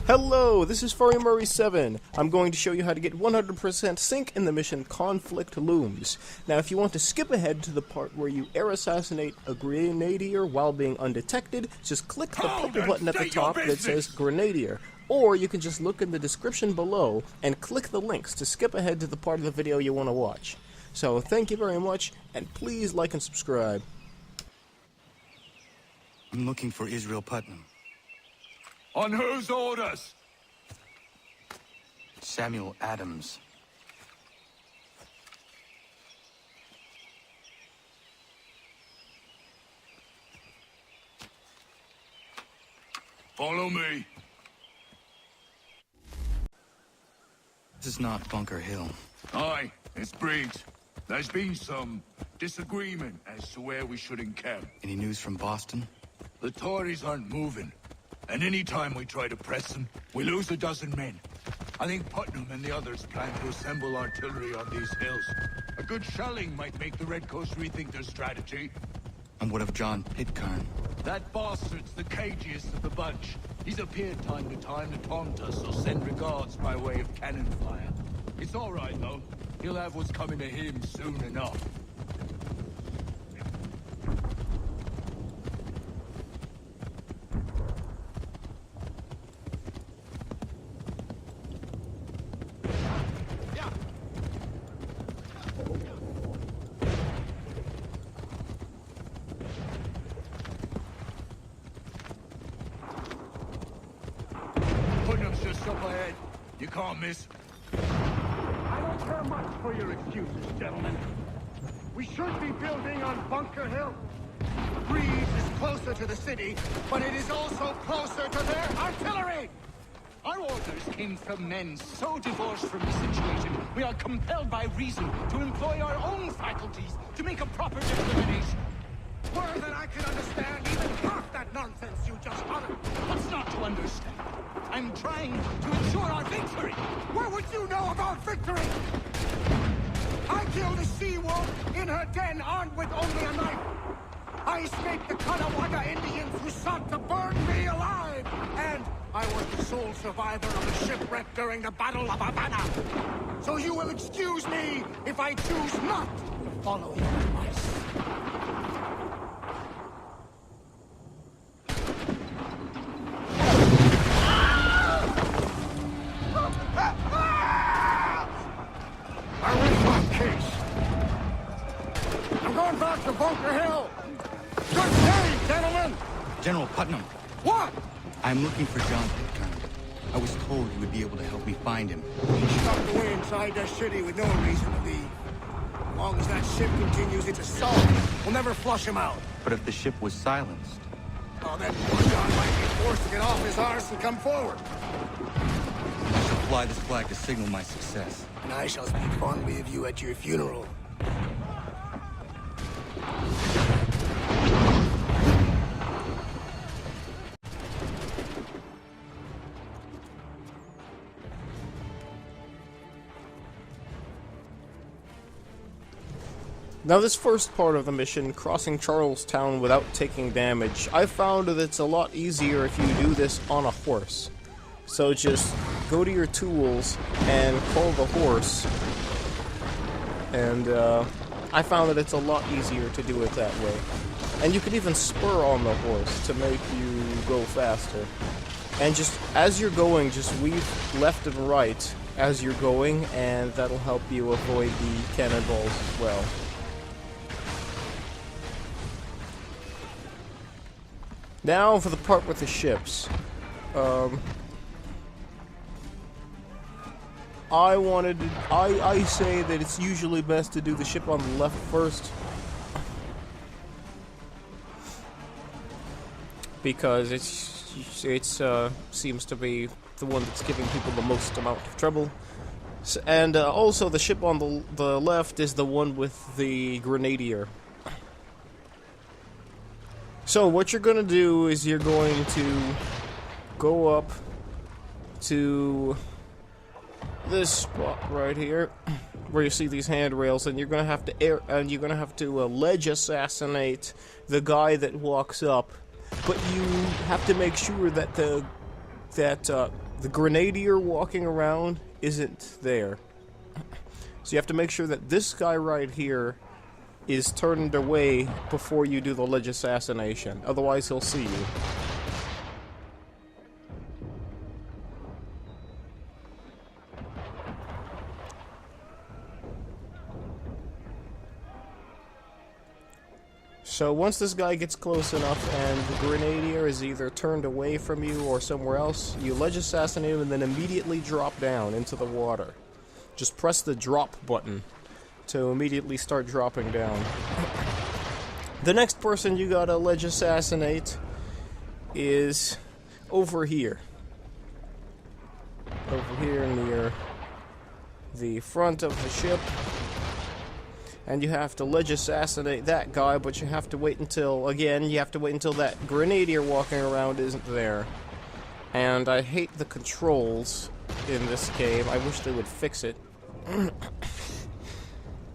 Hello, this is Furry Murray 7. I'm going to show you how to get 100% sync in the mission Conflict Looms. Now, if you want to skip ahead to the part where you air assassinate a Grenadier while being undetected, just click the purple button at the top that says Grenadier. Or you can just look in the description below and click the links to skip ahead to the part of the video you want to watch. So, thank you very much, and please like and subscribe. I'm looking for Israel Putnam. On whose orders? Samuel Adams. Follow me. This is not Bunker Hill. Aye, it's Breach. There's been some disagreement as to where we should encamp. Any news from Boston? The Tories aren't moving. And any time we try to press them, we lose a dozen men. I think Putnam and the others plan to assemble artillery on these hills. A good shelling might make the Redcoats rethink their strategy. And what of John Pitcairn? That bastard's the cagiest of the bunch. He's appeared time to time to taunt us or send regards by way of cannon fire. It's all right, though. He'll have what's coming to him soon enough. Putnam's just up ahead. You can't miss. I don't care much for your excuses, gentlemen. We should be building on Bunker Hill. Breeze is closer to the city, but it is also closer to their artillery! Our orders came from men so divorced from the situation, we are compelled by reason to employ our own faculties to make a proper discrimination. Were that I could understand even half that nonsense you just uttered. What's not to understand? I'm trying to ensure our victory! Where would you know about victory? I killed a she-wolf in her den armed with only a knife. I escaped the Kanawada Indians who sought to burn me alive. And I was the sole survivor of a shipwreck during the Battle of Havana. So you will excuse me if I choose not to follow your advice. I'm going back to Bunker Hill. Good day, gentlemen. General Putnam. What? I'm looking for John Pitcairn. I was told you would be able to help me find him. He's stuck away inside that city with no reason to leave. As long as that ship continues its assault, we'll never flush him out. But if the ship was silenced? Oh, then poor John might be forced to get off his arse and come forward. I shall fly this flag to signal my success. And I shall speak fondly of you at your funeral. Now this first part of the mission, crossing Charlestown without taking damage, I found that it's a lot easier if you do this on a horse. So just go to your tools and call the horse, and I found that it's a lot easier to do it that way. And you can even spur on the horse to make you go faster. And just as you're going, just weave left and right as you're going, and that'll help you avoid the cannonballs as well. Now for the part with the ships. I say that it's usually best to do the ship on the left first, because it seems to be the one that's giving people the most amount of trouble. And also the ship on the left is the one with the Grenadier. So what you're going to do is you're going to go up to this spot right here, where you see these handrails, and you're going to have to ledge assassinate the guy that walks up. But you have to make sure that the Grenadier walking around isn't there. So you have to make sure that this guy right here is turned away before you do the ledge assassination. Otherwise, he'll see you. So once this guy gets close enough and the Grenadier is either turned away from you or somewhere else, you ledge assassinate him and then immediately drop down into the water. Just press the drop button to immediately start dropping down. The next person you gotta ledge assassinate is over here. Over here near the front of the ship. And you have to ledge assassinate that guy, but you have to wait until, again, you have to wait until that Grenadier walking around isn't there. And I hate the controls in this game. I wish they would fix it.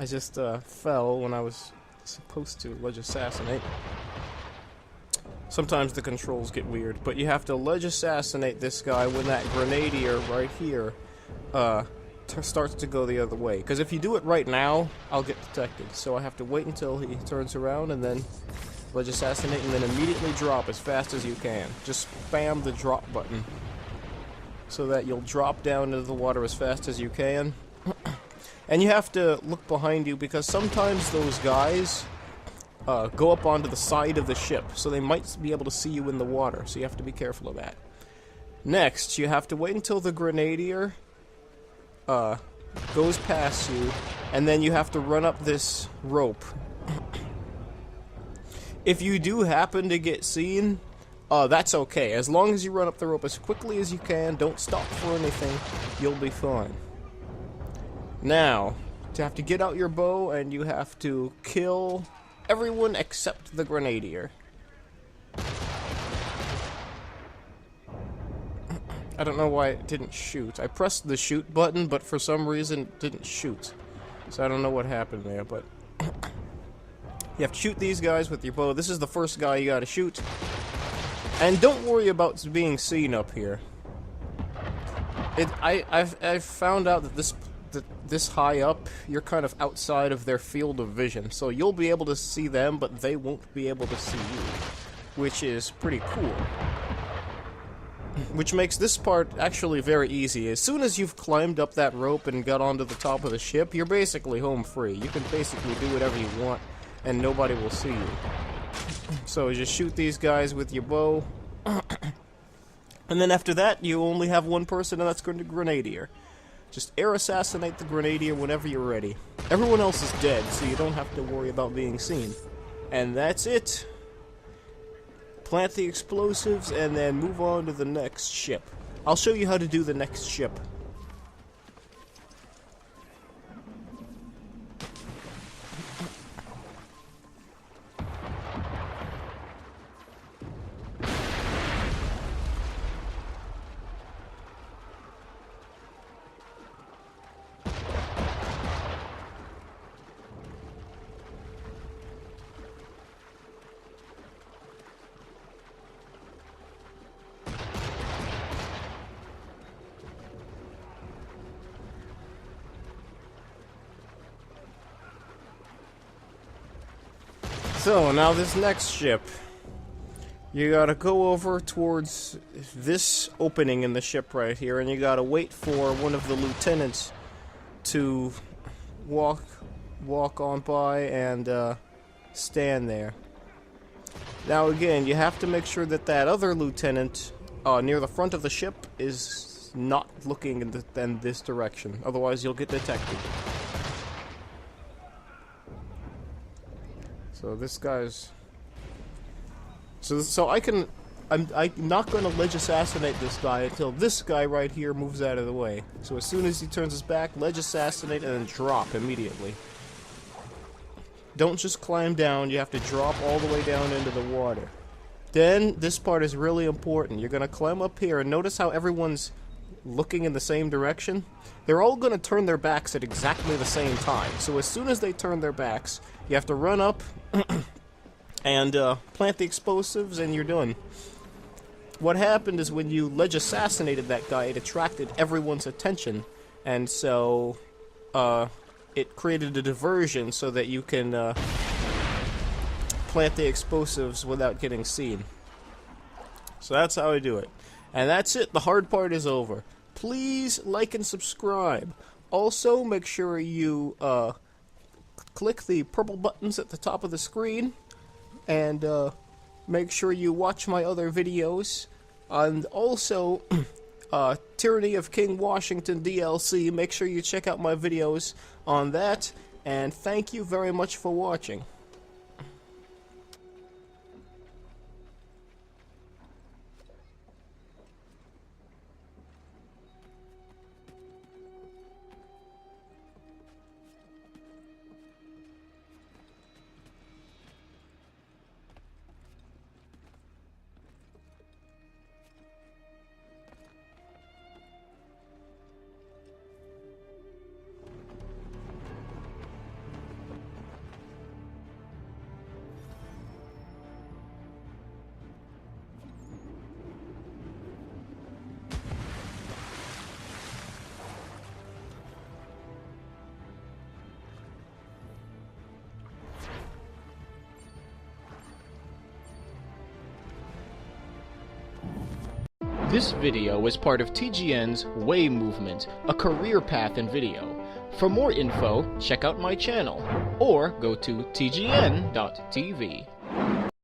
I just fell when I was supposed to ledge assassinate. Sometimes the controls get weird, but you have to ledge assassinate this guy when that Grenadier right here starts to go the other way. Because if you do it right now, I'll get detected. So I have to wait until he turns around and then ledge assassinate and then immediately drop as fast as you can. Just spam the drop button so that you'll drop down into the water as fast as you can. And you have to look behind you because sometimes those guys go up onto the side of the ship, so they might be able to see you in the water, so you have to be careful of that. Next, you have to wait until the Grenadier goes past you, and then you have to run up this rope. If you do happen to get seen, that's okay. As long as you run up the rope as quickly as you can, don't stop for anything, you'll be fine. Now, you have to get out your bow, and you have to kill everyone except the Grenadier. I don't know why it didn't shoot. I pressed the shoot button, but for some reason it didn't shoot. So I don't know what happened there, but you have to shoot these guys with your bow. This is the first guy you gotta shoot. And don't worry about being seen up here. I've found out that this high up, you're kind of outside of their field of vision. So you'll be able to see them, but they won't be able to see you. Which is pretty cool. Which makes this part actually very easy. As soon as you've climbed up that rope and got onto the top of the ship, you're basically home free. You can basically do whatever you want, and nobody will see you. So just shoot these guys with your bow. And then after that, you only have one person, and that's going to Grenadier. Just air assassinate the Grenadier whenever you're ready. Everyone else is dead, so you don't have to worry about being seen. And that's it. Plant the explosives, and then move on to the next ship. I'll show you how to do the next ship. So, now this next ship, you gotta go over towards this opening in the ship right here, and you gotta wait for one of the lieutenants to walk on by and stand there. Now again, you have to make sure that that other lieutenant near the front of the ship is not looking in this direction, otherwise you'll get detected. So this guy's... So I'm not going to ledge assassinate this guy until this guy right here moves out of the way. So as soon as he turns his back, ledge assassinate and then drop immediately. Don't just climb down, you have to drop all the way down into the water. Then, this part is really important. You're going to climb up here and notice how everyone's looking in the same direction? They're all going to turn their backs at exactly the same time. So as soon as they turn their backs, you have to run up and plant the explosives, and you're done. what happened is when you ledge assassinated that guy, it attracted everyone's attention, and so it created a diversion so that you can plant the explosives without getting seen. So that's how I do it. And that's it. The hard part is over. Please like and subscribe. Also, make sure you click the purple buttons at the top of the screen, and make sure you watch my other videos. And also, Tyranny of King Washington DLC. Make sure you check out my videos on that. And thank you very much for watching. This video is part of TGN's Way movement, a career path in video. For more info, check out my channel, or go to tgn.tv.